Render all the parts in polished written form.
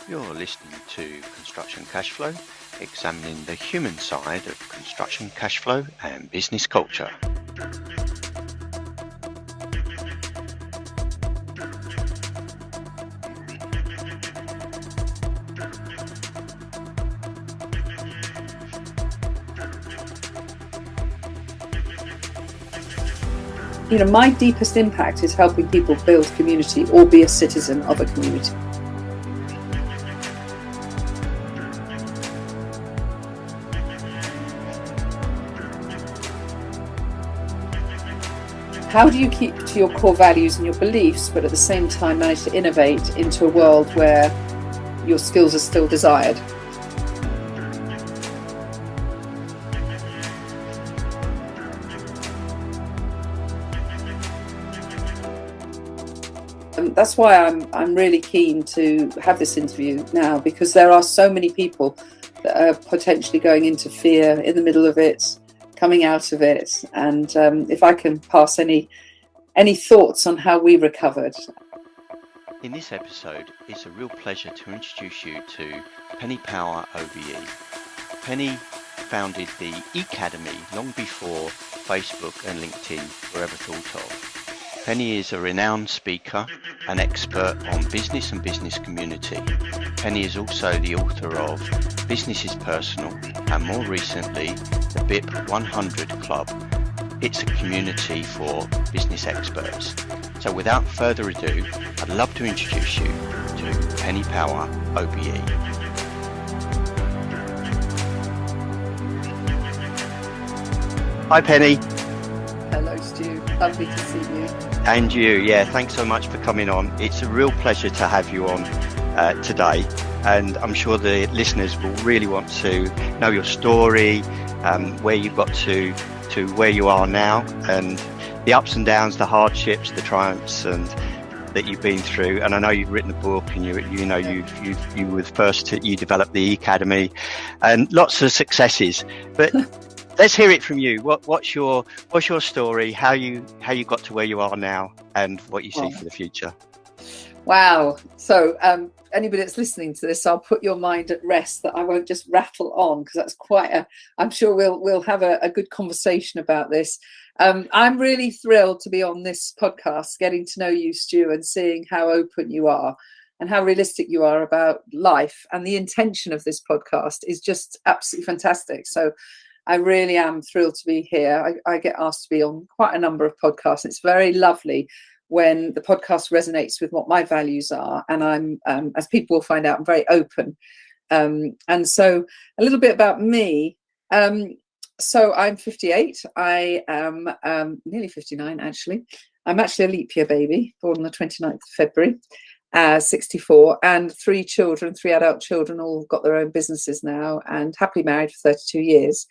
You're listening to Construction Cashflow, examining the human side of construction cashflow and business culture. My deepest impact is helping people build community or be a citizen of a community. How do you keep to your core values and your beliefs, but at the same time manage to innovate into a world where your skills are still desired? That's why I'm really keen to have this interview now, because there are so many people that are potentially going into fear in the middle of it, coming out of it, and if I can pass any thoughts on how we recovered. In this episode, it's a real pleasure to introduce you to Penny Power OBE. Penny founded the Academy long before Facebook and LinkedIn were ever thought of. Penny is a renowned speaker, an expert on business and business community. Penny is also the author of Business is Personal and more recently the BIP 100 Club. It's a community for business experts. So without further ado, I'd love to introduce you to Penny Power OBE. Hi Penny. Hello Stu, lovely to see you. And you, yeah, thanks so much for coming on. It's a real pleasure to have you on today, and I'm sure the listeners will really want to know your story, where you got to where you are now, and the ups and downs, the hardships, the triumphs, and that you've been through. And I know you've written a book, and you were first you developed the Academy, and lots of successes. But let's hear it from you. What's your story? How you got to where you are now, and what you see for the future? Wow. So anybody that's listening to this, I'll put your mind at rest that I won't just rattle on, because that's I'm sure we'll have a good conversation about this. I'm really thrilled to be on this podcast, getting to know you, Stu, and seeing how open you are and how realistic you are about life. And the intention of this podcast is just absolutely fantastic. So I really am thrilled to be here. I get asked to be on quite a number of podcasts. It's very lovely when the podcast resonates with what my values are. And I'm, as people will find out, I'm very open. And so a little bit about me. So I'm 58. I am nearly 59, actually. I'm actually a leap year baby, born on the 29th of February, 64, and 3 children, 3 adult children, all got their own businesses now, and happily married for 32 years.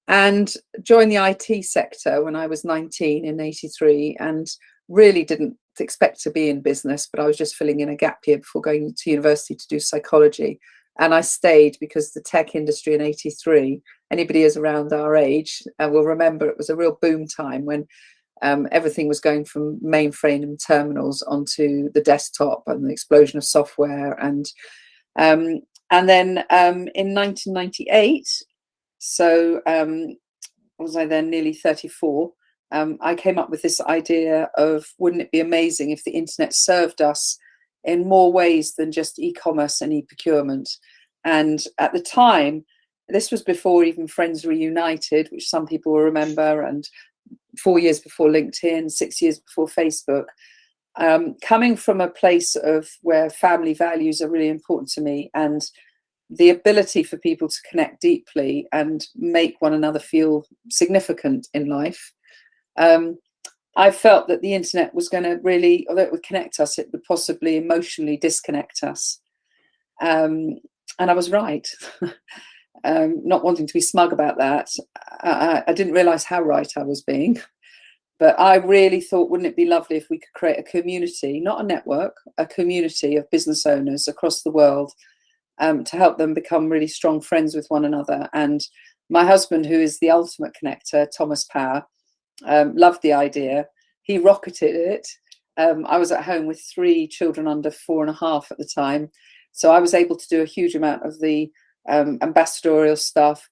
And joined the IT sector when I was 19 in 83, and really didn't expect to be in business, but I was just filling in a gap year before going to university to do psychology. And I stayed because the tech industry in 83, anybody who's around our age will remember it was a real boom time when everything was going from mainframe and terminals onto the desktop, and the explosion of software. And then in 1998, so was I then nearly 34, I came up with this idea of, wouldn't it be amazing if the internet served us in more ways than just e-commerce and e-procurement? And at the time, this was before even Friends Reunited, which some people will remember, and 4 years before LinkedIn, 6 years before Facebook. Coming from a place of where family values are really important to me, and the ability for people to connect deeply and make one another feel significant in life, I felt that the internet was going to really, although it would connect us, it would possibly emotionally disconnect us. And I was right. Not wanting to be smug about that, I didn't realise how right I was being. But I really thought, wouldn't it be lovely if we could create a community, not a network, a community of business owners across the world, to help them become really strong friends with one another. And my husband, who is the ultimate connector, Thomas Power, loved the idea. He rocketed it. I was at home with 3 children under 4.5 at the time. So I was able to do a huge amount of the ambassadorial stuff,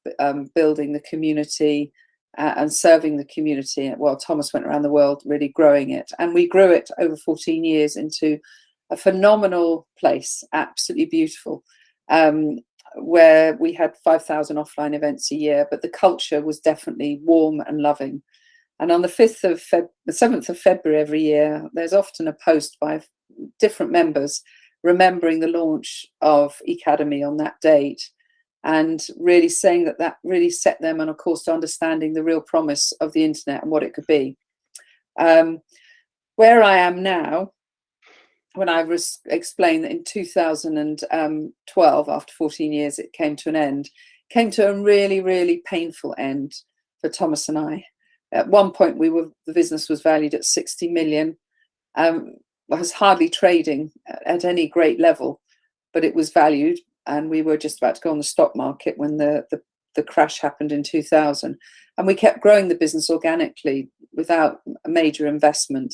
building the community and serving the community. Well, Thomas went around the world really growing it. And we grew it over 14 years into a phenomenal place, absolutely beautiful, where we had 5,000 offline events a year, but the culture was definitely warm and loving. And on the 7th of February every year, there's often a post by different members remembering the launch of Ecademy on that date, and really saying that that really set them on a course to understanding the real promise of the internet and what it could be. Where I am now, when I explained that in 2012, after 14 years, it came to an end, came to a really, really painful end for Thomas and I. At one point, the business was valued at 60 million. Was hardly trading at any great level, but it was valued, and we were just about to go on the stock market when the crash happened in 2000. And we kept growing the business organically without a major investment.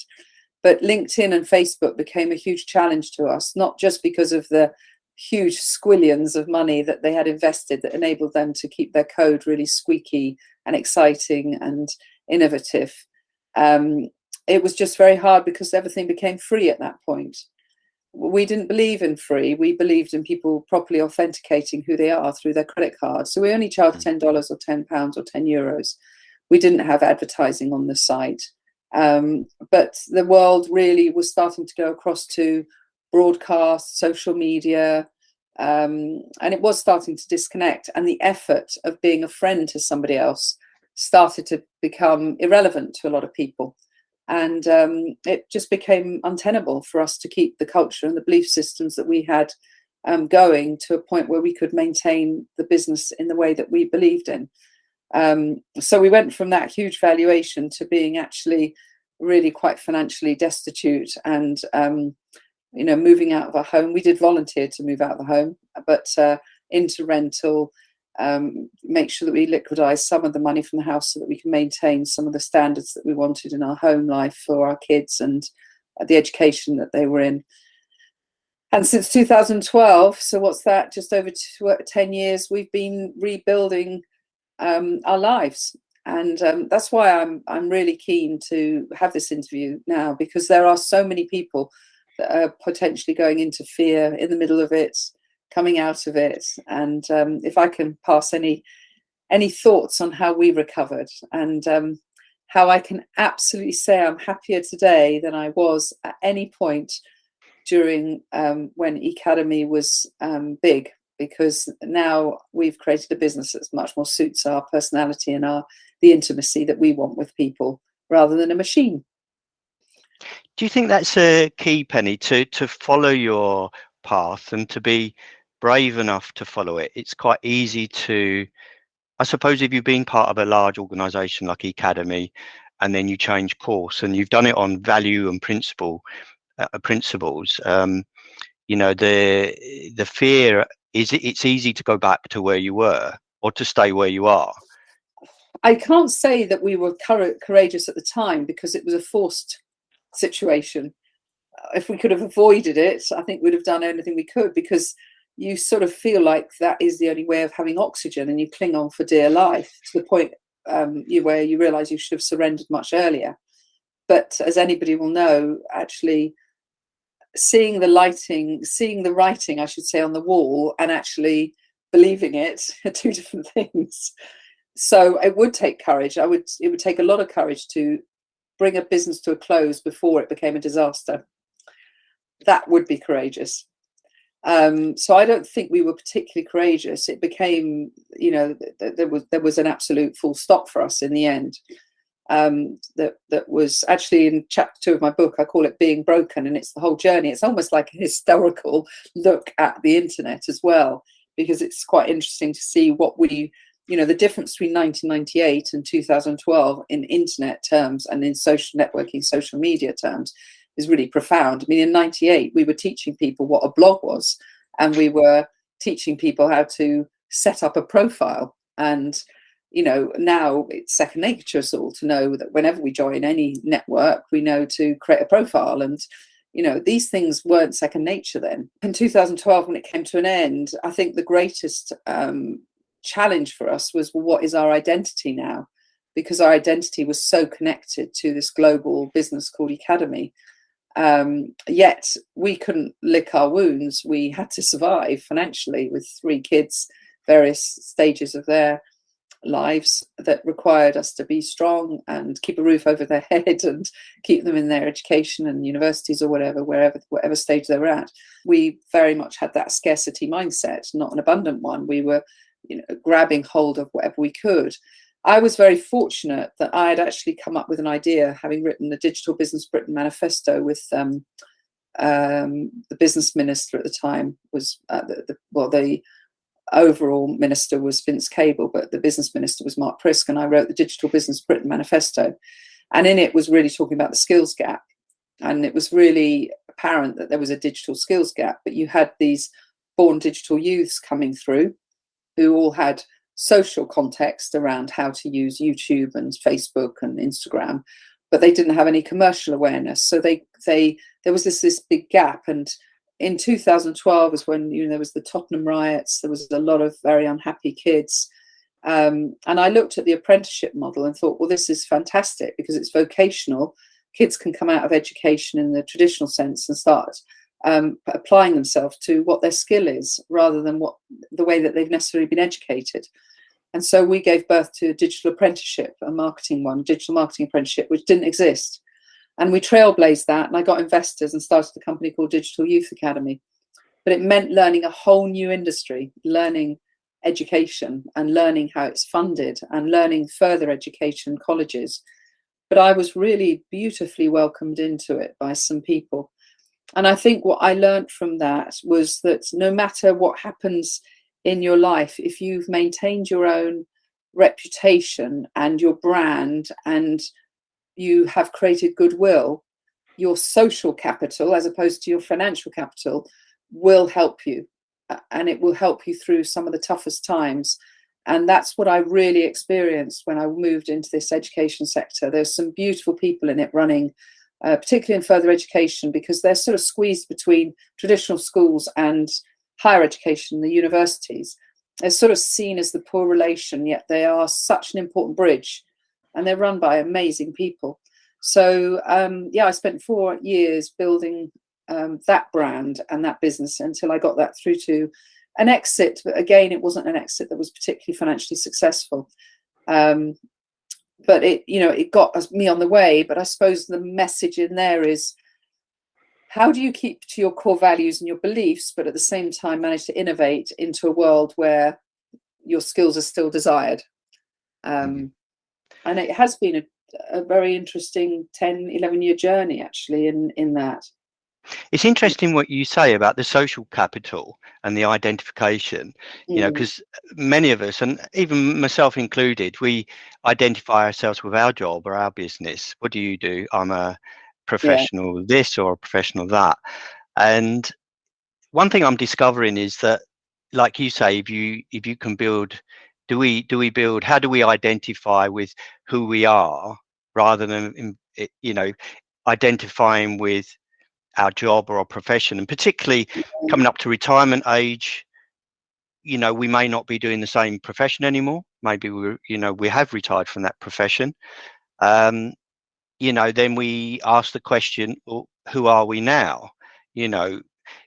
But LinkedIn and Facebook became a huge challenge to us, not just because of the huge squillions of money that they had invested that enabled them to keep their code really squeaky and exciting and innovative. It was just very hard because everything became free at that point. We didn't believe in free. We believed in people properly authenticating who they are through their credit card. So we only charged $10 or £10 or €10. We didn't have advertising on the site. But the world really was starting to go across to broadcast, social media, and it was starting to disconnect. And the effort of being a friend to somebody else started to become irrelevant to a lot of people. And it just became untenable for us to keep the culture and the belief systems that we had going to a point where we could maintain the business in the way that we believed in. So we went from that huge valuation to being actually really quite financially destitute and, moving out of our home. We did volunteer to move out of the home, but into rental, make sure that we liquidise some of the money from the house so that we can maintain some of the standards that we wanted in our home life for our kids and the education that they were in. And since 2012, so what's that, just over 10 years, we've been rebuilding our lives. And that's why I'm really keen to have this interview now, because there are so many people that are potentially going into fear in the middle of it, coming out of it. And if I can pass any thoughts on how we recovered and how I can absolutely say I'm happier today than I was at any point during when Ecademy was big, because now we've created a business that's much more suits our personality and the intimacy that we want with people rather than a machine. Do you think that's a key, Penny, to follow your path and to be brave enough to follow it? It's quite easy to, I suppose, if you've been part of a large organization like Ecademy and then you change course and you've done it on value and principles, the fear is it's easy to go back to where you were or to stay where you are. I can't say that we were courageous at the time because it was a forced situation. If we could have avoided it, I think we'd have done anything we could, because you sort of feel like that is the only way of having oxygen and you cling on for dear life to the point where you realise you should have surrendered much earlier. But as anybody will know, actually seeing the writing, I should say, on the wall and actually believing it are two different things. So it would take courage. It would take a lot of courage to bring a business to a close before it became a disaster. That would be courageous. So I don't think we were particularly courageous. It became, there was an absolute full stop for us in the end. That was actually in chapter 2 of my book. I call it Being Broken, and it's the whole journey. It's almost like a historical look at the internet as well, because it's quite interesting to see what the difference between 1998 and 2012 in internet terms and in social networking, social media terms is really profound. I mean, in 98, we were teaching people what a blog was, and we were teaching people how to set up a profile. And now it's second nature us all to know that whenever we join any network, we know to create a profile. And these things weren't second nature then. In 2012, when it came to an end, I think the greatest challenge for us was, well, what is our identity now? Because our identity was so connected to this global business called Academy. Yet we couldn't lick our wounds. We had to survive financially with 3 kids, various stages of their lives that required us to be strong and keep a roof over their head and keep them in their education and universities or whatever stage they were at. We very much had that scarcity mindset, not an abundant one. We were grabbing hold of whatever we could. I was very fortunate that I had actually come up with an idea, having written the Digital Business Britain manifesto with the business minister at the time was the overall minister was Vince Cable, but the business minister was Mark Prisk, and I wrote the Digital Business Britain manifesto. And in it was really talking about the skills gap. And it was really apparent that there was a digital skills gap, but you had these born digital youths coming through who all had social context around how to use YouTube and Facebook and Instagram, but they didn't have any commercial awareness. So there was this big gap. And in 2012 was when there was the Tottenham riots. There was a lot of very unhappy kids, and I looked at the apprenticeship model and thought, well, this is fantastic because it's vocational. Kids can come out of education in the traditional sense and start applying themselves to what their skill is, rather than the way that they've necessarily been educated. And so we gave birth to a digital apprenticeship, digital marketing apprenticeship, which didn't exist. And we trailblazed that, and I got investors and started a company called Digital Youth Academy. But it meant learning a whole new industry, learning education and learning how it's funded and learning further education colleges. But I was really beautifully welcomed into it by some people. And I think what I learned from that was that no matter what happens in your life, if you've maintained your own reputation and your brand and you have created goodwill, your social capital, as opposed to your financial capital, will help you. And it will help you through some of the toughest times. And that's what I really experienced when I moved into this education sector. There's some beautiful people in it running, particularly in further education, because they're sort of squeezed between traditional schools and higher education, the universities. They're sort of seen as the poor relation, yet they are such an important bridge, and they're run by amazing people. So I spent 4 years building that brand and that business until I got that through to an exit. But again, it wasn't an exit that was particularly financially successful. But it got me on the way. But I suppose the message in there is, how do you keep to your core values and your beliefs, but at the same time manage to innovate into a world where your skills are still desired? And it has been a very interesting 10, 11-year journey, actually, in that. It's interesting what you say about the social capital and the identification, because many of us, and even myself included, we identify ourselves with our job or our business. What do you do? I'm a professional this or a professional that. And one thing I'm discovering is that, like you say, if you can build, do we build, how do we identify with who we are, rather than identifying with our job or our profession? And particularly coming up to retirement age, we may not be doing the same profession anymore. Maybe we have retired from that profession. Then we ask the question, well, who are we now? Do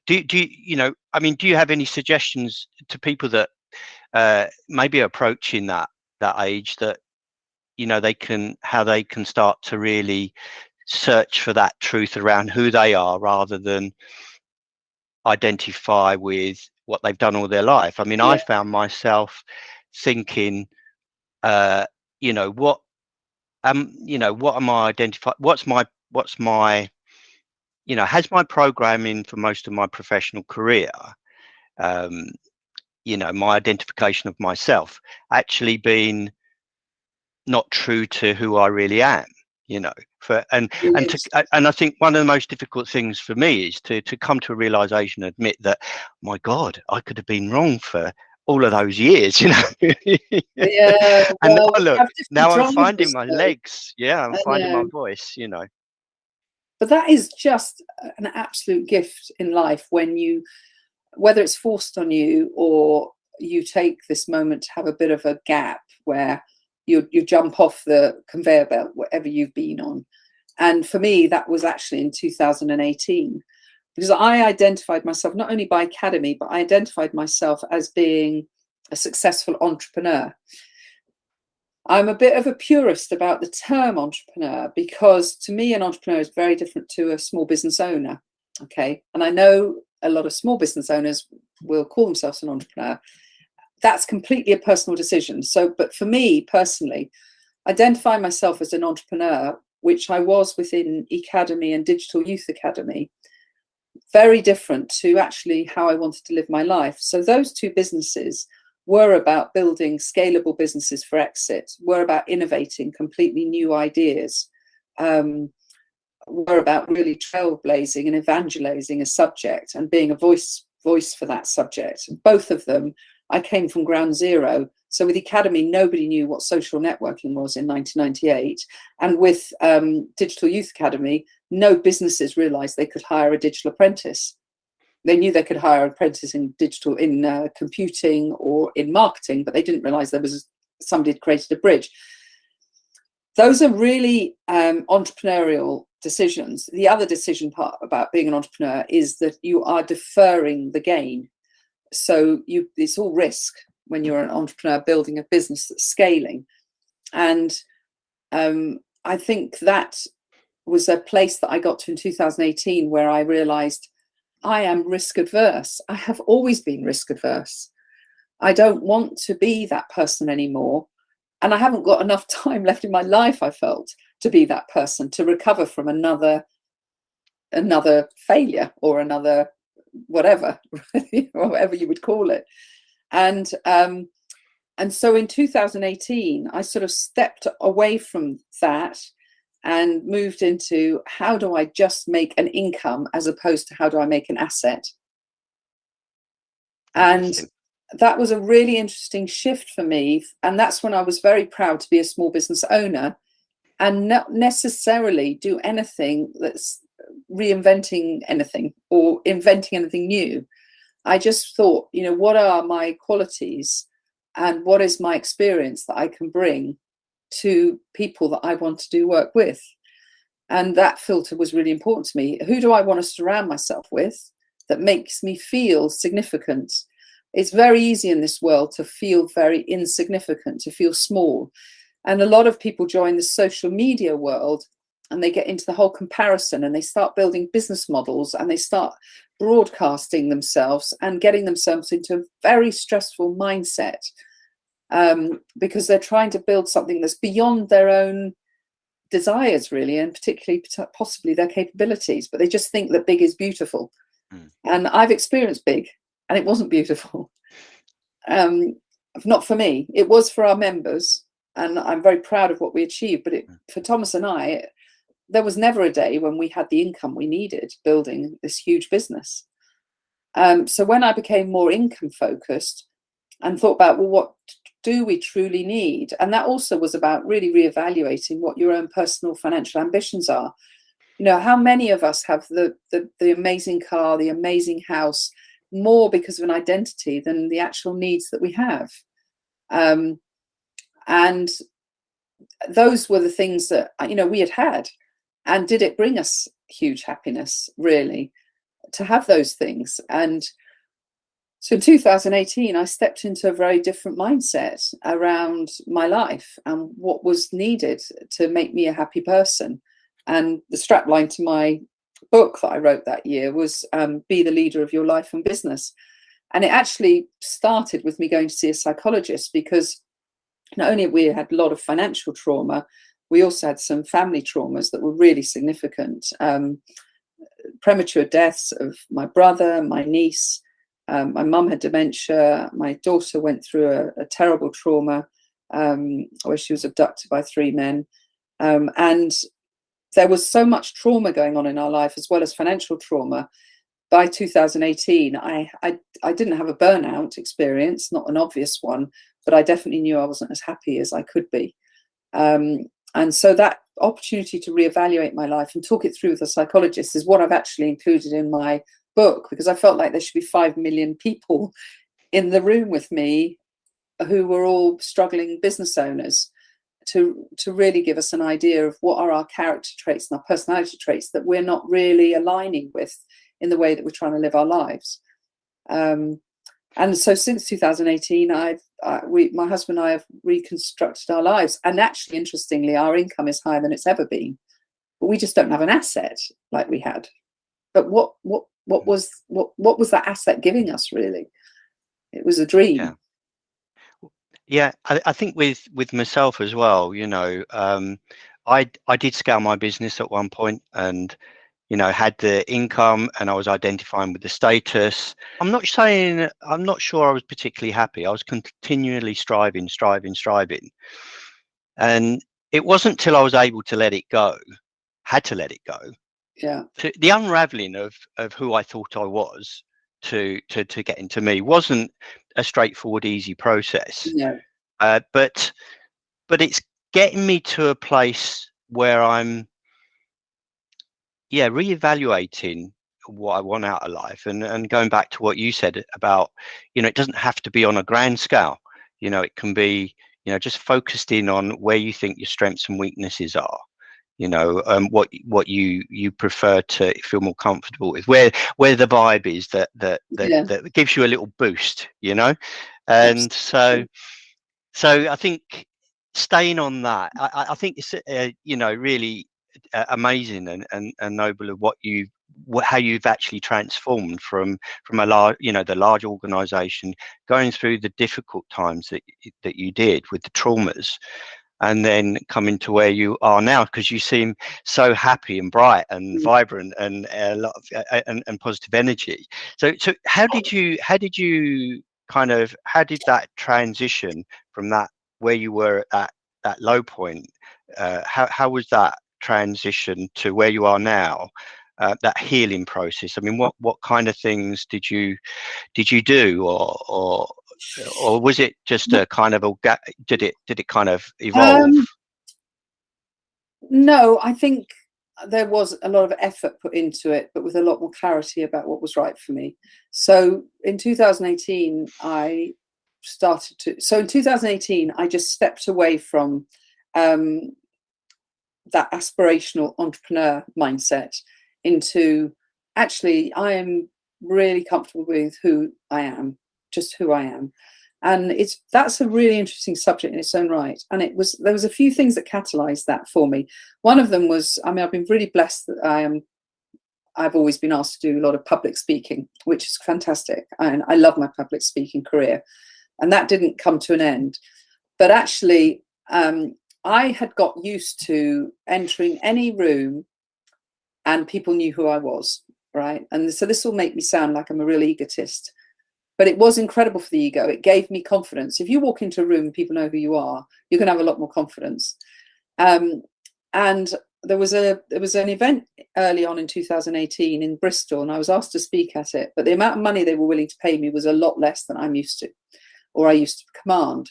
you have any suggestions to people that maybe approaching that age, that how they can start to really search for that truth around who they are, rather than identify with what they've done all their life? I mean, I found myself thinking, what am I identifying? What's my has my programming for most of my professional career, my identification of myself actually been not true to who I really am? And I think one of the most difficult things for me is to come to a realization, admit that, my God, I could have been wrong for all of those years, you know. Yeah, And well, now we look, have different now I'm finding drivers, my though. legs. Yeah, I'm I finding my know. voice, you know. But that is just an absolute gift in life when you, whether it's forced on you or you take this moment to have a bit of a gap where you jump off the conveyor belt, whatever you've been on. And for me, that was actually in 2018, because I identified myself not only by academy, but I identified myself as being a successful entrepreneur. I'm a bit of a purist about the term entrepreneur, because to me, an entrepreneur is very different to a small business owner. Okay. And I know a lot of small business owners will call themselves an entrepreneur. That's completely a personal decision. So, but for me personally, identify myself as an entrepreneur, which I was within Academy and Digital Youth Academy, very different to actually how I wanted to live my life. So those two businesses were about building scalable businesses for exit, were about innovating completely new ideas, were about really trailblazing and evangelizing a subject and being a voice for that subject. Both of them, I came from ground zero. So with Academy, nobody knew what social networking was in 1998. And with Digital Youth Academy, no businesses realized they could hire a digital apprentice. They knew they could hire an apprentice in digital, in computing or in marketing, but they didn't realize there was somebody had created a bridge. Those are really entrepreneurial decisions. The other decision part about being an entrepreneur is that you are deferring the gain. So it's all risk when you're an entrepreneur building a business that's scaling. And I think that was a place that I got to in 2018 where I realized I am risk adverse. I have always been risk adverse. I don't want to be that person anymore. And I haven't got enough time left in my life, I felt, to be that person, to recover from another failure or another whatever, whatever you would call it. And so in 2018, I sort of stepped away from that and moved into how do I just make an income as opposed to how do I make an asset. And that was a really interesting shift for me. And that's when I was very proud to be a small business owner and not necessarily do anything that's reinventing anything or inventing anything new. I just thought, what are my qualities and what is my experience that I can bring to people that I want to do work with? And that filter was really important to me. Who do I want to surround myself with that makes me feel significant? It's very easy in this world to feel very insignificant, to feel small. And a lot of people join the social media world and they get into the whole comparison and they start building business models and they start broadcasting themselves and getting themselves into a very stressful mindset because they're trying to build something that's beyond their own desires, really, and particularly possibly their capabilities. But they just think that big is beautiful. And I've experienced big and it wasn't beautiful. Not for me. It was for our members. And I'm very proud of what we achieved. But for Thomas and I, there was never a day when we had the income we needed building this huge business. So when I became more income focused and thought about, well, what do we truly need? And that also was about really reevaluating what your own personal financial ambitions are. How many of us have the amazing car, the amazing house, more because of an identity than the actual needs that we have? And those were the things that, we had. And did it bring us huge happiness, really, to have those things? And so in 2018, I stepped into a very different mindset around my life and what was needed to make me a happy person. And the strapline to my book that I wrote that year was Be the Leader of Your Life and Business. And it actually started with me going to see a psychologist because not only we had a lot of financial trauma, we also had some family traumas that were really significant. Premature deaths of my brother, my niece. My mum had dementia. My daughter went through a terrible trauma where she was abducted by 3 men. And there was so much trauma going on in our life, as well as financial trauma, by 2018, I didn't have a burnout experience, not an obvious one, but I definitely knew I wasn't as happy as I could be. And so that opportunity to reevaluate my life and talk it through with a psychologist is what I've actually included in my book, because I felt like there should be 5 million people in the room with me who were all struggling business owners, to really give us an idea of what are our character traits and our personality traits that we're not really aligning with in the way that we're trying to live our lives. And so since 2018, my husband and I have reconstructed our lives. And actually, interestingly, our income is higher than it's ever been, but we just don't have an asset like we had. But what was that asset giving us, really? It was a dream. Yeah, I think with myself as well, you know, I did scale my business at one point, and you know, had the income, and I was identifying with the status. I'm not sure I was particularly happy. I was continually striving. And it wasn't till I was able to let it go, had to let it go. Yeah. The unraveling of who I thought I was to get into me wasn't a straightforward, easy process. No. But it's getting me to a place where I'm reevaluating what I want out of life, and going back to what you said about, you know, it doesn't have to be on a grand scale. You know, it can be, you know, just focused in on where you think your strengths and weaknesses are, you know, what you prefer to feel more comfortable with, where the vibe is that gives you a little boost, you know. And so I think staying on that, I think it's you know, really amazing and noble of how you've actually transformed from a large, you know, the large organization, going through the difficult times that you did with the traumas, and then coming to where you are now, because you seem so happy and bright and vibrant and a lot of and positive energy. So how did you how did that transition from that, where you were at that low point, how was that transition to where you are now, that healing process? I mean, what kind of things did you do, or was it just a kind of did it kind of evolve? No, I think there was a lot of effort put into it, but with a lot more clarity about what was right for me. So in 2018, I just stepped away from that aspirational entrepreneur mindset into, actually, I am really comfortable with who I am, just who I am. And that's a really interesting subject in its own right. And there was a few things that catalyzed that for me. One of them was, I mean, I've been really blessed that I've always been asked to do a lot of public speaking, which is fantastic. And I love my public speaking career. And that didn't come to an end. But actually, I had got used to entering any room and people knew who I was, right? And so this will make me sound like I'm a real egotist, but it was incredible for the ego. It gave me confidence. If you walk into a room and people know who you are, you're going to have a lot more confidence. And there was an event early on in 2018 in Bristol, and I was asked to speak at it, but the amount of money they were willing to pay me was a lot less than I'm used to, or I used to command.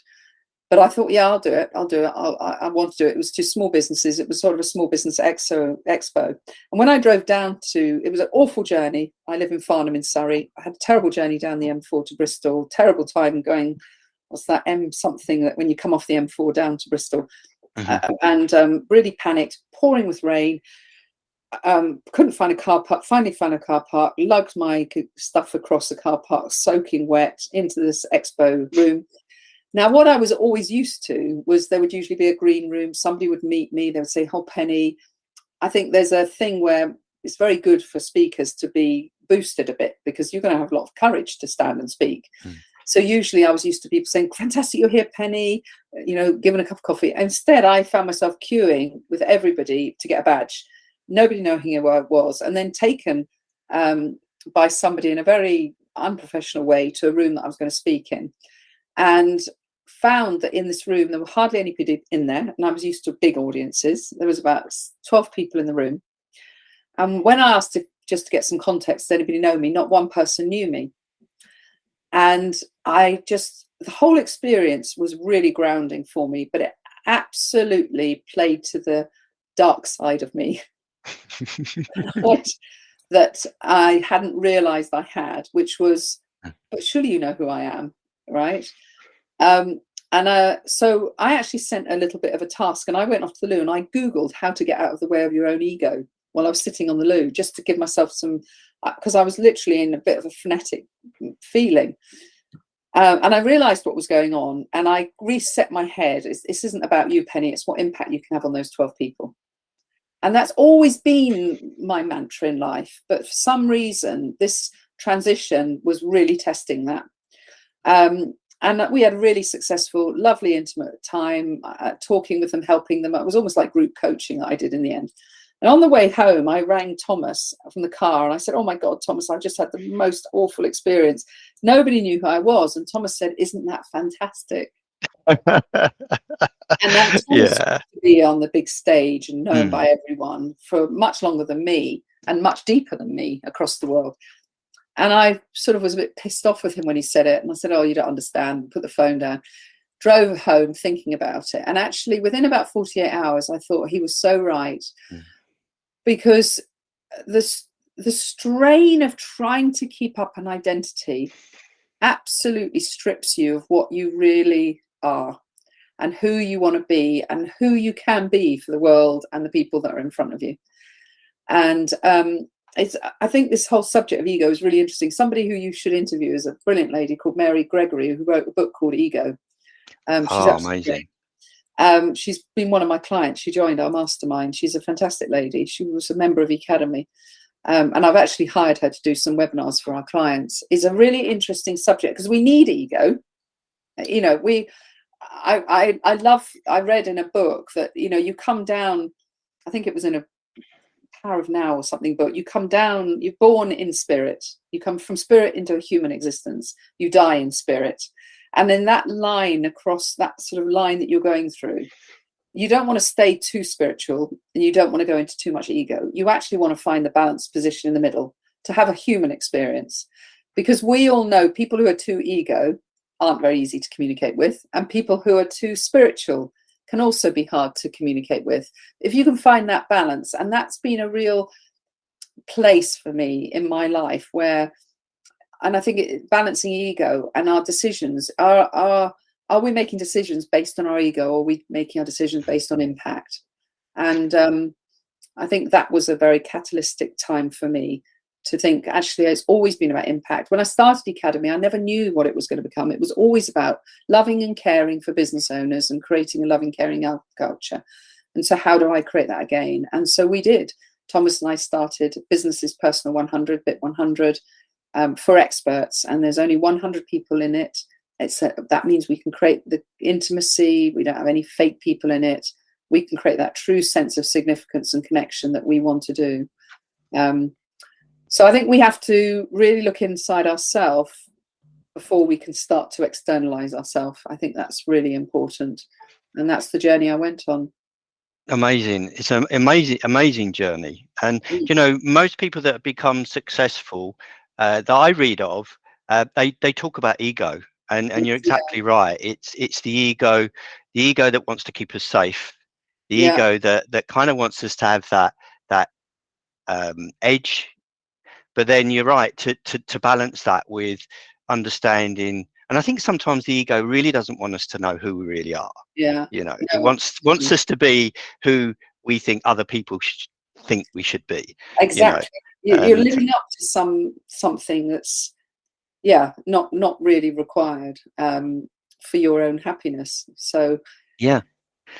But I thought, yeah, I'll do it. I want to do it. It was to small businesses. It was sort of a small business expo. And when I drove down it was an awful journey. I live in Farnham in Surrey. I had a terrible journey down the M4 to Bristol. Terrible time going, what's that, M something, that when you come off the M4 down to Bristol. And really panicked, pouring with rain. Couldn't find a car park. Finally found a car park. Lugged my stuff across the car park, soaking wet, into this expo room. Now, what I was always used to was there would usually be a green room. Somebody would meet me. They would say, "Oh, Penny." I think there's a thing where it's very good for speakers to be boosted a bit, because you're going to have a lot of courage to stand and speak. So usually I was used to people saying, "Fantastic, you're here, Penny," you know, given a cup of coffee. Instead, I found myself queuing with everybody to get a badge, nobody knowing who I was, and then taken by somebody in a very unprofessional way to a room that I was going to speak in. And found that in this room there were hardly anybody in there, and I was used to big audiences. There was about 12 people in the room, and when I asked just to get some context, does anybody know me? Not one person knew me. And the whole experience was really grounding for me, but it absolutely played to the dark side of me that I hadn't realized I had, which was, but surely you know who I am, right? So I actually sent a little bit of a task, and I went off to the loo and I Googled how to get out of the way of your own ego while I was sitting on the loo, just to give myself some, because I was literally in a bit of a frenetic feeling. And I realized what was going on, and I reset my head. This isn't about you, Penny. It's what impact you can have on those 12 people. And that's always been my mantra in life. But for some reason, this transition was really testing that. And we had a really successful, lovely, intimate time, talking with them, helping them. It was almost like group coaching that I did in the end. And on the way home, I rang Thomas from the car and I said, oh my God, Thomas, I just had the most awful experience. Nobody knew who I was. And Thomas said, isn't that fantastic? And that Thomas to be on the big stage and known by everyone for much longer than me and much deeper than me across the world. And I sort of was a bit pissed off with him when he said it. And I said, oh, you don't understand. Put the phone down. Drove home thinking about it. And actually, within about 48 hours, I thought he was so right. Because the strain of trying to keep up an identity absolutely strips you of what you really are and who you want to be and who you can be for the world and the people that are in front of you. And I think this whole subject of ego is really interesting. Somebody who you should interview is a brilliant lady called Mary Gregory, who wrote a book called Ego. She's amazing. She's been one of my clients. She joined our mastermind. She's a fantastic lady. She was a member of Academy. And I've actually hired her to do some webinars for our clients. It's a really interesting subject because we need ego. You know, I read in a book that, you know, you come down, I think it was in a Power of Now or something, but you come down, you're born in spirit. You come from spirit into a human existence. You die in spirit. And then that line across that sort of line that you're going through, you don't want to stay too spiritual and you don't want to go into too much ego. You actually want to find the balanced position in the middle to have a human experience, because we all know people who are too ego aren't very easy to communicate with, and people who are too spiritual can also be hard to communicate with. If you can find that balance, and that's been a real place for me in my life where, and I think balancing ego and our decisions are we making decisions based on our ego, or are we making our decisions based on impact? And I think that was a very catalytic time for me to think, actually, it's always been about impact. When I started Academy, I never knew what it was going to become. It was always about loving and caring for business owners and creating a loving, caring culture. And so how do I create that again? And so we did. Thomas and I started Businesses Personal 100, Bit 100, for experts. And there's only 100 people in it. That means we can create the intimacy. We don't have any fake people in it. We can create that true sense of significance and connection that we want to do. So I think we have to really look inside ourselves before we can start to externalize ourselves. I think that's really important. And that's the journey I went on. Amazing. It's an amazing journey. And, you know, most people that have become successful that I read of, they talk about ego. And you're exactly right. It's the ego that wants to keep us safe. The ego that kind of wants us to have that edge. But then you're right, to balance that with understanding. And I think sometimes the ego really doesn't want us to know who we really are. Yeah. You know, it wants us to be who we think other people think we should be. Exactly. You know? You're living up to something that's, not really required for your own happiness. So yeah.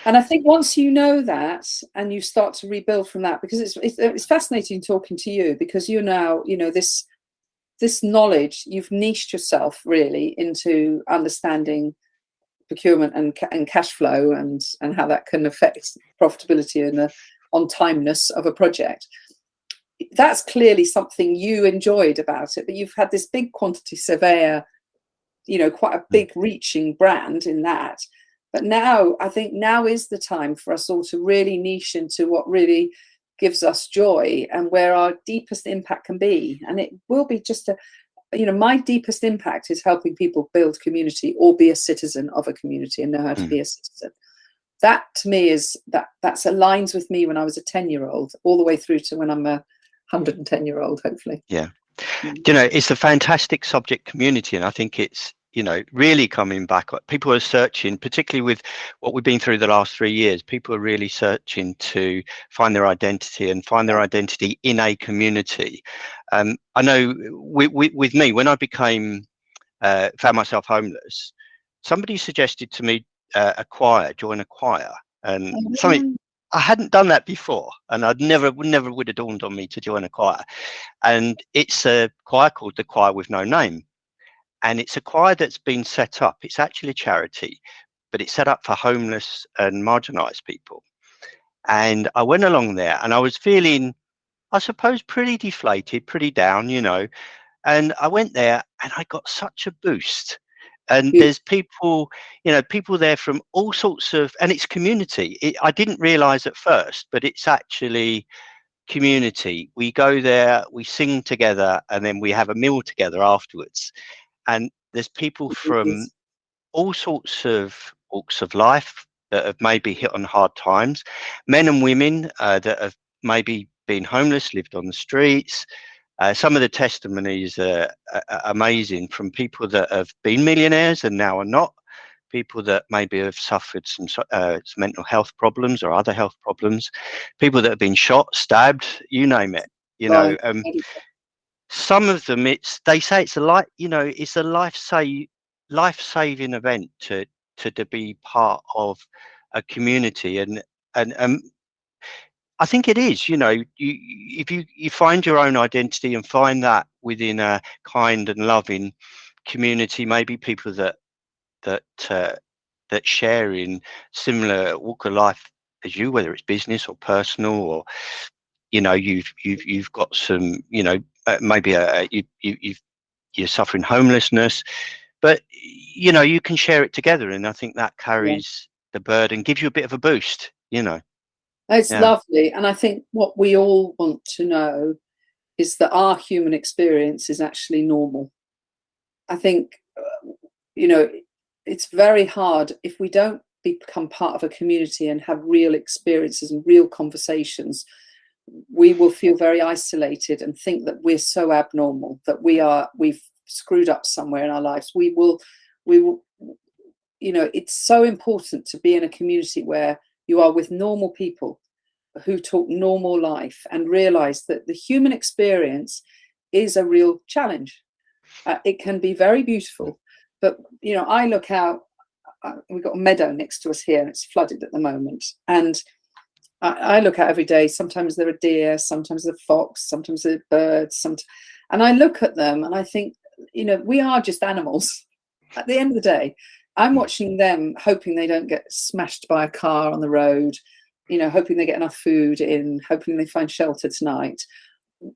And I think once you know that and you start to rebuild from that, because it's fascinating talking to you, because you're now, you know, this knowledge, you've niched yourself really into understanding procurement and cash flow and how that can affect profitability and the on-timeness of a project. That's clearly something you enjoyed about it, but you've had this big quantity surveyor, you know, quite a big reaching brand in that. But now, I think now is the time for us all to really niche into what really gives us joy and where our deepest impact can be. And it will be just my deepest impact is helping people build community or be a citizen of a community and know how to be a citizen. That to me that's aligns with me when I was a 10-year-old all the way through to when I'm a 110-year-old, hopefully. Yeah. It's a fantastic subject, community, and I think it's really coming back. People are searching, particularly with what we've been through the last 3 years. People are really searching to find their identity and find their identity in a community. I know with me, when I found myself homeless, somebody suggested to me join a choir, and something I hadn't done that before, and I'd never would have dawned on me to join a choir. And it's a choir called the Choir with No Name. And it's a choir that's been set up. It's actually a charity, but it's set up for homeless and marginalised people. And I went along there and I was feeling, I suppose, pretty deflated, pretty down, And I went there and I got such a boost. And there's people there from all sorts of, and it's community. I didn't realise at first, but it's actually community. We go there, we sing together, and then we have a meal together afterwards. And there's people from all sorts of walks of life that have maybe hit on hard times, men and women that have maybe been homeless, lived on the streets. Some of the testimonies are amazing, from people that have been millionaires and now are not, people that maybe have suffered some mental health problems or other health problems, people that have been shot, stabbed, you name it. Some of them, they say it's it's a life-saving event to be part of a community, and I think it is. If you find your own identity and find that within a kind and loving community, maybe people that share in similar walk of life as you, whether it's business or personal, or you've got some maybe you're suffering homelessness, but you can share it together, and I think that carries the burden, gives you a bit of a boost. It's lovely, and I think what we all want to know is that our human experience is actually normal. I think it's very hard if we don't become part of a community and have real experiences and real conversations. We will feel very isolated and think that we're so abnormal, that we've screwed up somewhere in our lives. We will, it's so important to be in a community where you are with normal people who talk normal life and realize that the human experience is a real challenge. It can be very beautiful, but I look out, we've got a meadow next to us here and it's flooded at the moment, and I look out every day. Sometimes there are deer, sometimes there are fox, sometimes there are birds, and I look at them and I think, we are just animals. At the end of the day, I'm watching them, hoping they don't get smashed by a car on the road, hoping they get enough food in, hoping they find shelter tonight.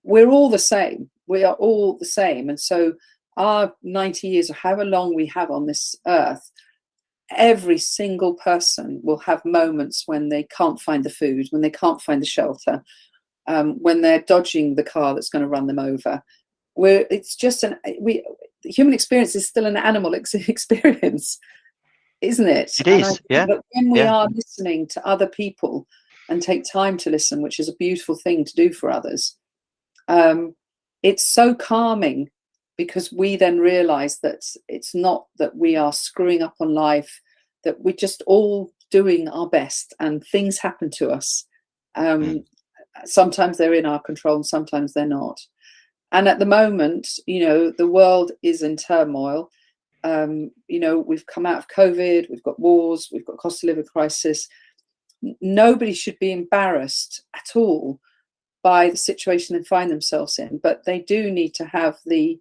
We're all the same. We are all the same. And so our 90 years, or however long we have on this earth, every single person will have moments when they can't find the food, when they can't find the shelter, when they're dodging the car that's going to run them over. It's just the human experience is still an animal experience, isn't it? It is, yeah. But when we are listening to other people and take time to listen, which is a beautiful thing to do for others, it's so calming, because we then realize that it's not that we are screwing up on life, that we're just all doing our best and things happen to us. Sometimes they're in our control and sometimes they're not. And at the moment, the world is in turmoil. We've come out of COVID, we've got wars, we've got cost of living crisis. Nobody should be embarrassed at all by the situation they find themselves in, but they do need to have the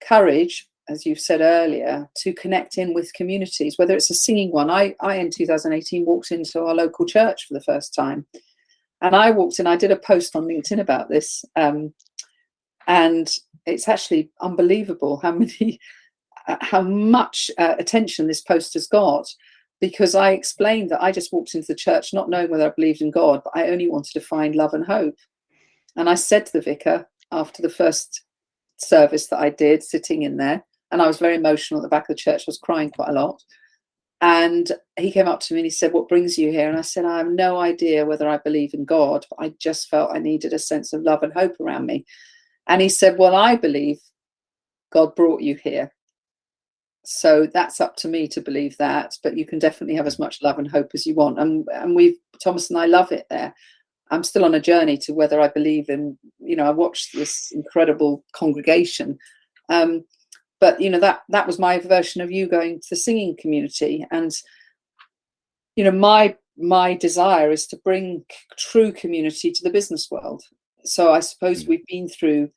courage, as you've said earlier, to connect in with communities, whether it's a singing one. I in 2018 walked into our local church for the first time, and I walked in, I did a post on LinkedIn about this, and it's actually unbelievable how much attention this post has got. because I explained that I just walked into the church not knowing whether I believed in God, but I only wanted to find love and hope. And I said to the vicar after the first service that I did, sitting in there, and I was very emotional at the back of the church, I was crying quite a lot. And he came up to me and he said, "What brings you here?" And I said, "I have no idea whether I believe in God, but I just felt I needed a sense of love and hope around me." And he said, "Well, I believe God brought you here. So that's up to me to believe that, but you can definitely have as much love and hope as you want." And Thomas and I love it there. I'm still on a journey to whether I believe in, I watched this incredible congregation. But that was my version of you going to the singing community. And my desire is to bring true community to the business world. So I suppose we've been through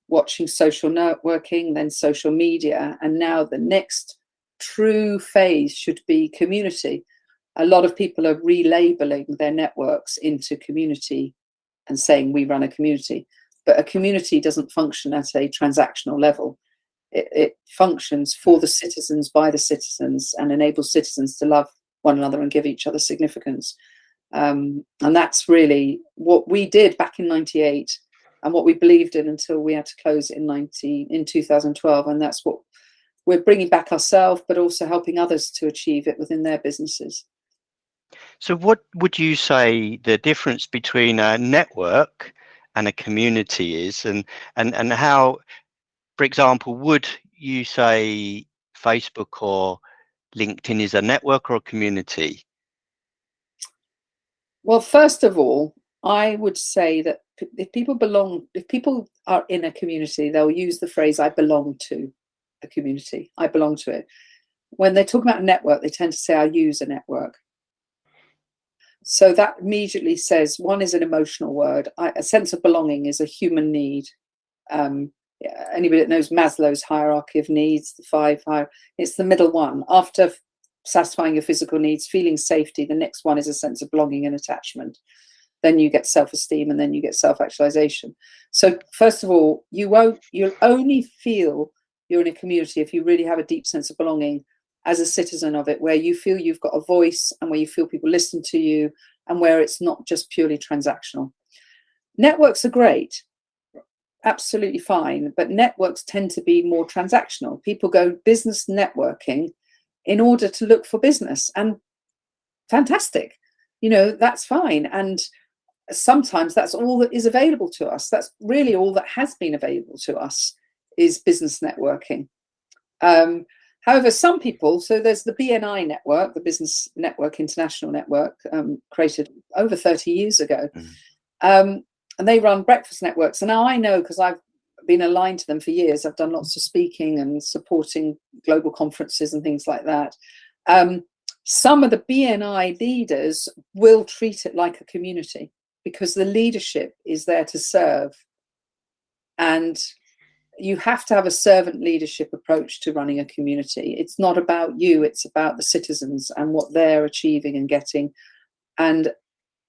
watching social networking, then social media, and now the next true phase should be community. A lot of people are relabeling their networks into community and saying we run a community, but a community doesn't function at a transactional level. It functions for the citizens, by the citizens, and enables citizens to love one another and give each other significance. And that's really what we did back in '98 and what we believed in until we had to close it in 2012. And that's what we're bringing back ourselves, but also helping others to achieve it within their businesses. So what would you say the difference between a network and a community is, and how, for example, would you say Facebook or LinkedIn is a network or a community? Well, first of all, I would say that if people are in a community, they'll use the phrase, "I belong to a community. I belong to it." When they talk about a network, they tend to say, "I use a network." So that immediately says, one is an emotional word. A sense of belonging is a human need. Anybody that knows Maslow's hierarchy of needs, the 5 it's the middle one. After satisfying your physical needs, feeling safety, the next one is a sense of belonging and attachment. Then you get self-esteem, and then you get self-actualization. So first of all, you'll only feel you're in a community if you really have a deep sense of belonging as a citizen of it, where you feel you've got a voice and where you feel people listen to you, and where it's not just purely transactional. Networks are great, absolutely fine, but networks tend to be more transactional. People go business networking in order to look for business, and fantastic, that's fine. And sometimes that's all that is available to us. That's really all that has been available to us, is business networking. However, some people, so there's the BNI network, the Business Network International Network, created over 30 years ago. And they run breakfast networks. And now I know, because I've been aligned to them for years, I've done lots of speaking and supporting global conferences and things like that. Some of the BNI leaders will treat it like a community, because the leadership is there to serve. And you have to have a servant leadership approach to running a community. It's not about you, it's about the citizens and what they're achieving and getting. And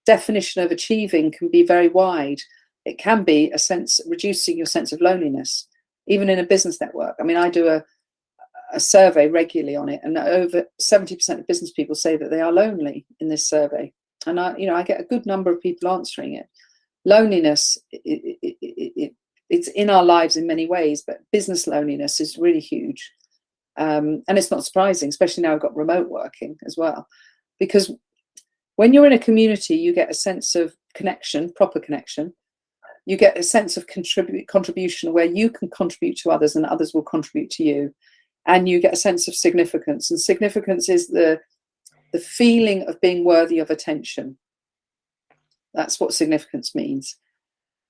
definition of achieving can be very wide. It can be a sense, reducing your sense of loneliness, even in a business network. I mean, I do a survey regularly on it, and over 70% of business people say that they are lonely in this survey. And I get a good number of people answering it. Loneliness, it's in our lives in many ways, but business loneliness is really huge. And it's not surprising, especially now we've got remote working as well. Because when you're in a community, you get a sense of connection, proper connection. You get a sense of contribution where you can contribute to others and others will contribute to you. And you get a sense of significance. And significance is the feeling of being worthy of attention. That's what significance means.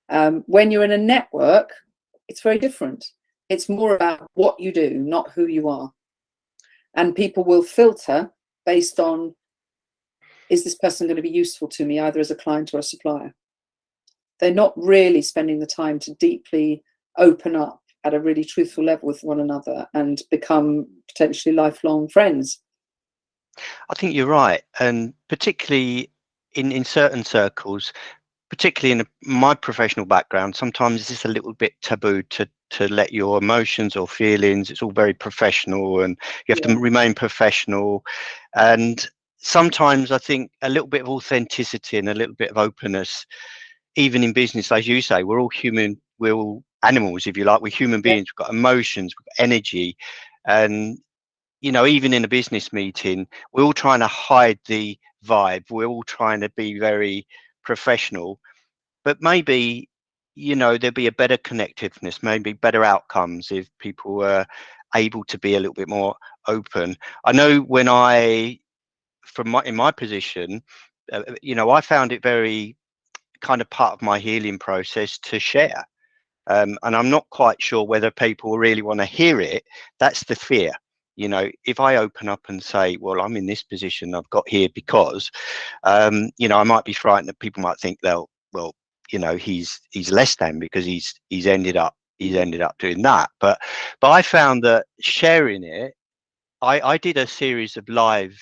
When you're in a network, it's very different. It's more about what you do, not who you are. And people will filter based on, is this person going to be useful to me, either as a client or a supplier? They're not really spending the time to deeply open up at a really truthful level with one another and become potentially lifelong friends. I think you're right. And particularly in certain circles, particularly in my professional background, sometimes it's a little bit taboo to to let your emotions or feelings, it's all very professional, and you have to remain professional. And sometimes I think a little bit of authenticity and a little bit of openness, even in business, as you say, we're all human, we're all animals, if you like, we're human beings, we've got emotions, we've got energy. And even in a business meeting, we're all trying to hide the vibe, we're all trying to be very professional, but maybe there'd be a better connectiveness, maybe better outcomes if people were able to be a little bit more open. I know when in my position, I found it very kind of part of my healing process to share. And I'm not quite sure whether people really want to hear it. That's the fear. If I open up and say, well, I'm in this position, I've got here because, I might be frightened that people might think, well, he's less than because he's ended up doing that. But I found that sharing it, I did a series of live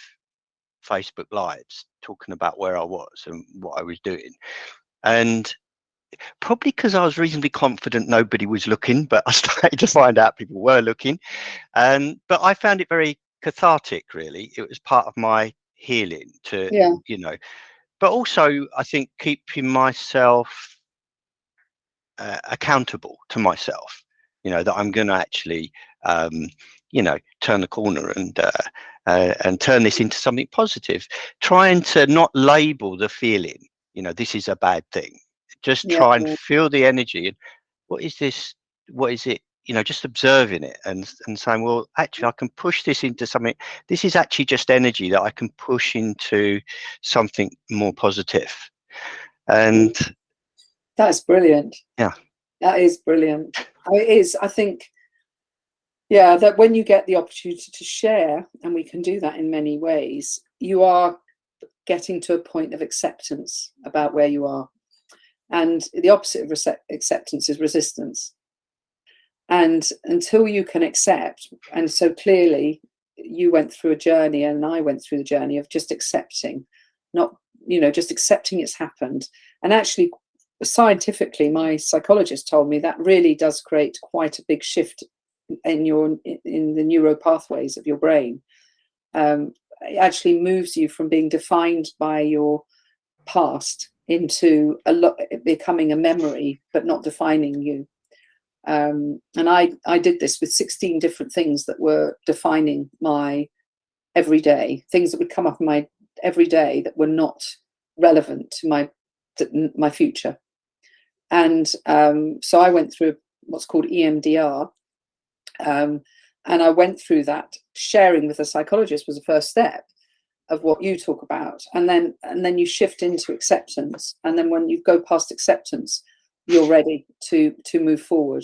Facebook lives talking about where I was and what I was doing. And probably because I was reasonably confident nobody was looking, but I started to find out people were looking. But I found it very cathartic, really. It was part of my healing but also I think keeping myself accountable to myself, that I'm going to actually, turn the corner and turn this into something positive, trying to not label the feeling, this is a bad thing. Just try and feel the energy. And what is this? What is it? Just observing it and saying, well, actually, I can push this into something. This is actually just energy that I can push into something more positive. And that's brilliant. Yeah, that is brilliant. It is. I think, that when you get the opportunity to share, and we can do that in many ways, you are getting to a point of acceptance about where you are. And the opposite of acceptance is resistance. And until you can accept, and so clearly you went through a journey and I went through the journey of just accepting, not, just accepting it's happened. And actually, scientifically, my psychologist told me that really does create quite a big shift in the neuro pathways of your brain. It actually moves you from being defined by your past into becoming a memory, but not defining you. And I did this with 16 different things that were defining my everyday, things that would come up in my everyday that were not relevant to my future. And so I went through what's called EMDR, and I went through that. Sharing with a psychologist was the first step of what you talk about, and then you shift into acceptance, and then when you go past acceptance, you're ready to move forward.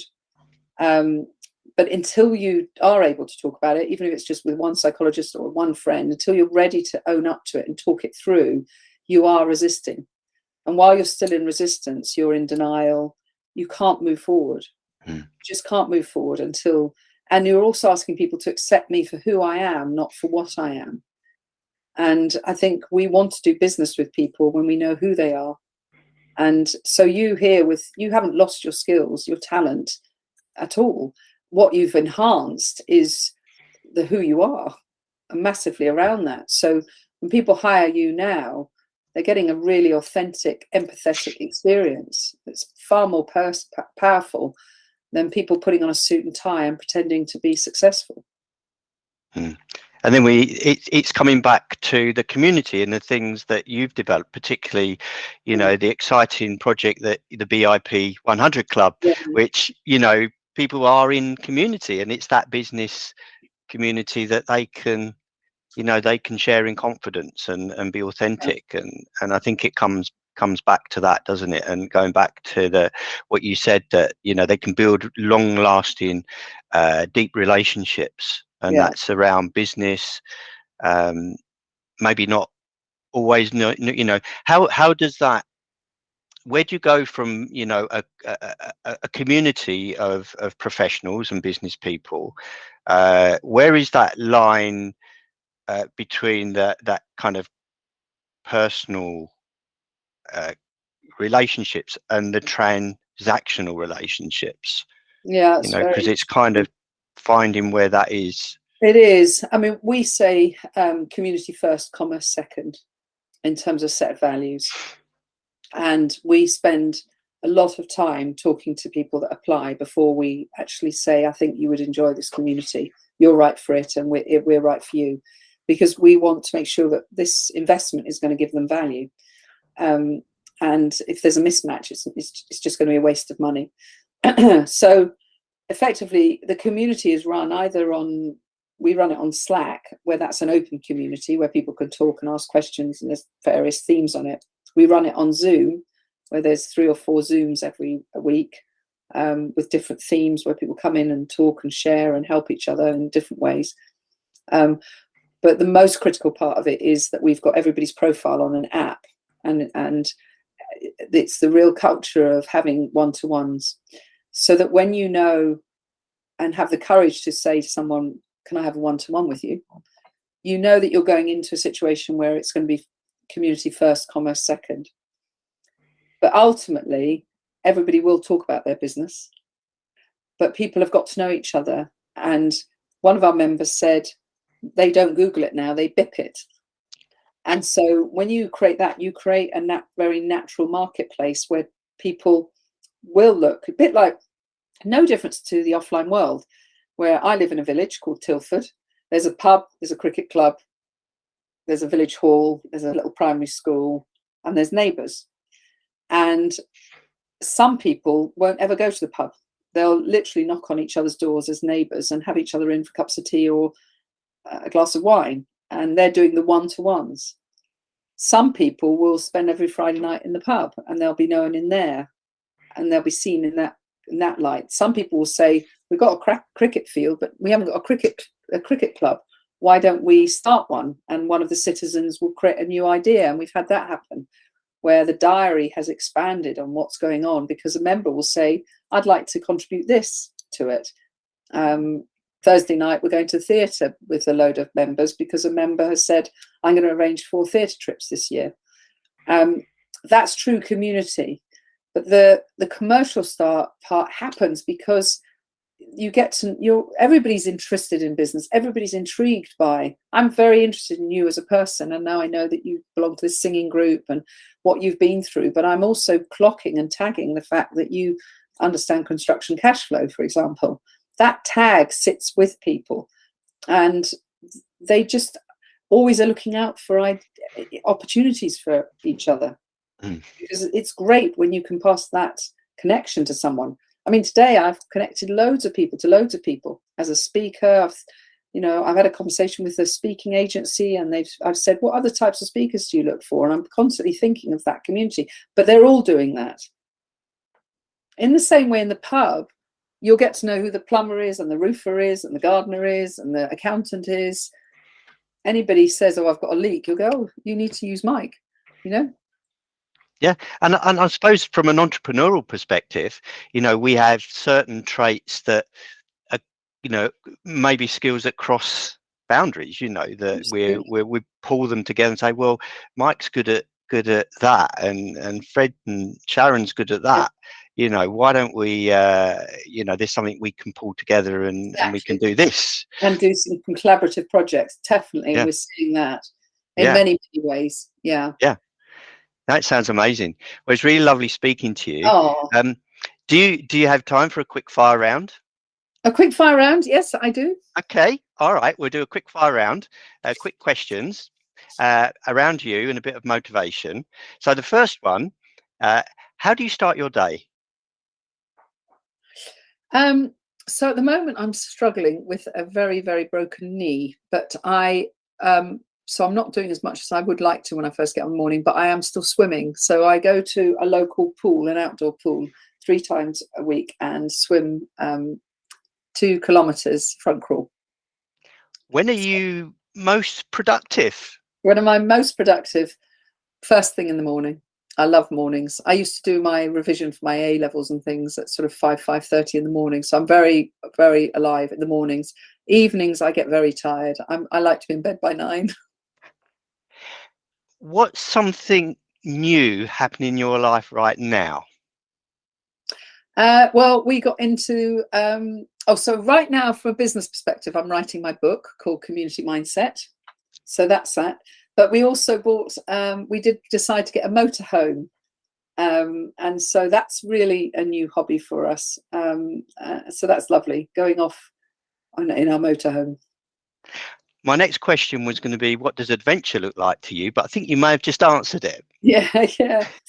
But until you are able to talk about it, even if it's just with one psychologist or one friend, until you're ready to own up to it and talk it through, you are resisting. And while you're still in resistance, you're in denial. You can't move forward. You just can't move forward until, and you're also asking people to accept me for who I am, not for what I am. And I think we want to do business with people when we know who they are. And so you haven't lost your skills, your talent at all. What you've enhanced is who you are, and massively around that. So when people hire you now, they're getting a really authentic, empathetic experience. It's far more powerful than people putting on a suit and tie and pretending to be successful. And then it's coming back to the community and the things that you've developed, particularly, the exciting project that the BIP 100 Club, which, people are in community, and it's that business community that they can share in confidence and be authentic. And I think it comes back to that, doesn't it? And going back to what you said, that, they can build long lasting, deep relationships. And that's around business, maybe not always. How does that? Where do you go from a community of professionals and business people? Where is that line between that kind of personal relationships and the transactional relationships? Yeah, you it's know, because very it's kind true. of finding where that is. It is. I mean, we say community first, commerce second in terms of set values. And we spend a lot of time talking to people that apply before we actually say, I think you would enjoy this community. You're right for it, and we're right for you. Because we want to make sure that this investment is going to give them value. And if there's a mismatch, it's just going to be a waste of money. So effectively, the community is run either on, we run it on Slack, where that's an open community where people can talk and ask questions, and there's various themes on it. We run it on Zoom, where there's 3 or 4 Zooms every week with different themes where people come in and talk and share and help each other in different ways. But the most critical part of it is that we've got everybody's profile on an app, and it's the real culture of having one-to-ones, so that when you know and have the courage to say to someone, can I have a one-to-one with you? You know that you're going into a situation where it's going to be community first, commerce second. But ultimately, everybody will talk about their business, but people have got to know each other. And one of our members said they don't Google it now, they BIP it. And so when you create that, you create a very natural marketplace where people will look a bit like, no difference to the offline world, where I live in a village called Tilford. There's a pub, there's a cricket club, there's a village hall, there's a little primary school, and there's neighbours. And some people won't ever go to the pub. They'll literally knock on each other's doors as neighbours and have each other in for cups of tea or a glass of wine, and they're doing the one-to-ones. Some people will spend every Friday night in the pub, and they'll be known in there, and they'll be seen in that light. Some people will say, we've got a cricket field, but we haven't got a cricket club. Why don't we start one? And one of the citizens will create a new idea. And we've had that happen, where the diary has expanded on what's going on, because a member will say, I'd like to contribute this to it. Thursday night, we're going to the theatre with a load of members because a member has said, I'm going to arrange 4 theatre trips this year. That's true community. But the commercial part happens because everybody's interested in business. Everybody's intrigued by, I'm very interested in you as a person. And now I know that you belong to this singing group and what you've been through. But I'm also clocking and tagging the fact that you understand construction cash flow, for example. That tag sits with people, and they just always are looking out for opportunities for each other. Because it's great when you can pass that connection to someone. I mean, today I've connected loads of people to loads of people as a speaker. I've had a conversation with a speaking agency, and I've said, what other types of speakers do you look for? And I'm constantly thinking of that community, but they're all doing that. In the same way, in the pub, you'll get to know who the plumber is and the roofer is and the gardener is and the accountant is. Anybody says, oh, I've got a leak, you'll go, oh, you need to use Mike, Yeah, and I suppose from an entrepreneurial perspective, we have certain traits that are, maybe skills that cross boundaries. That we pull them together and say, well, Mike's good at that, and Fred and Sharon's good at that. Why don't we? There's something we can pull together, and we can do this and do some collaborative projects. Definitely, yeah. We're seeing that in many ways. Yeah. That sounds amazing. Well, it's really lovely speaking to you. Oh. Do you have time for a quick fire round? A quick fire round? Yes, I do. Okay. All right. We'll do a quick fire round. Quick questions around you and a bit of motivation. So the first one, how do you start your day? So at the moment, I'm struggling with a very, very broken knee, but so I'm not doing as much as I would like to when I first get up in the morning, but I am still swimming. So I go to a local pool, an outdoor pool, 3 times a week and swim 2 kilometers front crawl. When are you most productive? When am I most productive? First thing in the morning. I love mornings. I used to do my revision for my A levels and things at sort of 5:30 in the morning. So I'm very, very alive in the mornings. Evenings, I get very tired. I like to be in bed by 9. What's something new happening in your life right now? Well, we got into so right now, from a business perspective, I'm writing my book called Community Mindset. So that's that. But we also we did decide to get a motorhome. And so that's really a new hobby for us. So that's lovely, going off in our motorhome. My next question was going to be, what does adventure look like to you? But I think you may have just answered it. Yeah.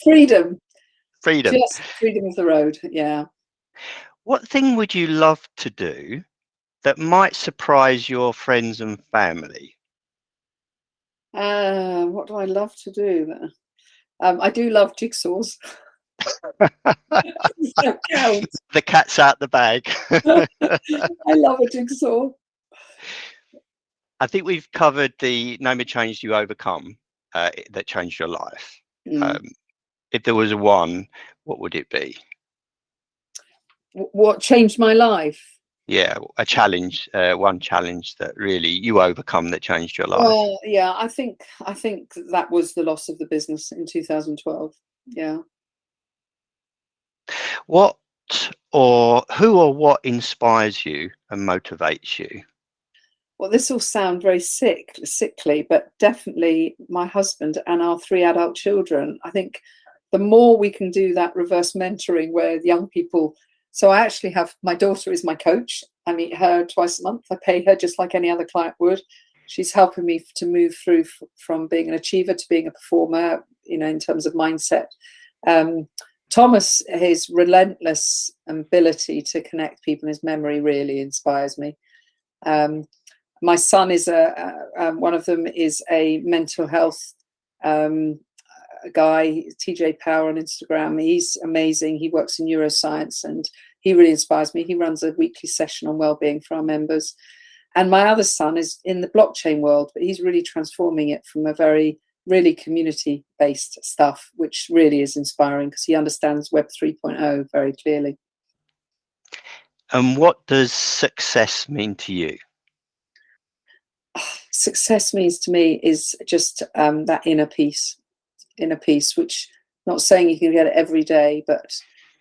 Freedom. Freedom. Just freedom of the road. Yeah. What thing would you love to do that might surprise your friends and family? What do I love to do? I do love jigsaws. The cat's out the bag. I love a jigsaw. I think we've covered the name of change you overcome that changed your life. If there was one, what would it be? What changed my life? Yeah, a challenge, one challenge that really you overcome that changed your life. Well, yeah, I think that was the loss of the business in 2012. Yeah. What or who or what inspires you and motivates you? Well, this will sound very sickly, but definitely my husband and our 3 adult children. I think the more we can do that reverse mentoring where young people. So I actually have, my daughter is my coach. I meet her twice a month. I pay her just like any other client would. She's helping me to move through from being an achiever to being a performer, in terms of mindset. Thomas, his relentless ability to connect people, his memory really inspires me. My son is one of them is a mental health guy, TJ Power on Instagram. He's amazing. He works in neuroscience and he really inspires me. He runs a weekly session on wellbeing for our members. And my other son is in the blockchain world, but he's really transforming it from a very really community-based stuff, which really is inspiring because he understands Web 3.0 very clearly. And what does success mean to you? Success means to me is just that inner peace, which not saying you can get it every day, but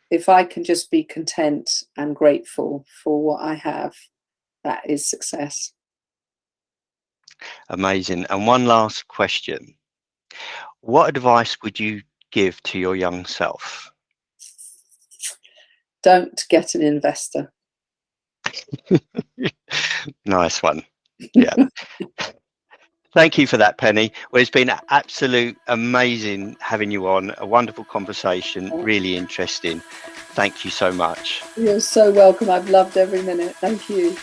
if I can just be content and grateful for what I have, that is success. Amazing. And one last question. What advice would you give to your young self? Don't get an investor. Nice one. Yeah. Thank you for that, Penny. Well, it's been absolute amazing having you on. A wonderful conversation, really interesting. Thank you so much. You're so welcome. I've loved every minute. Thank you.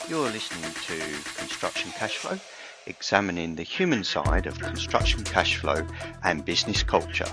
You're listening to Construction Cashflow, examining the human side of construction cash flow and business culture.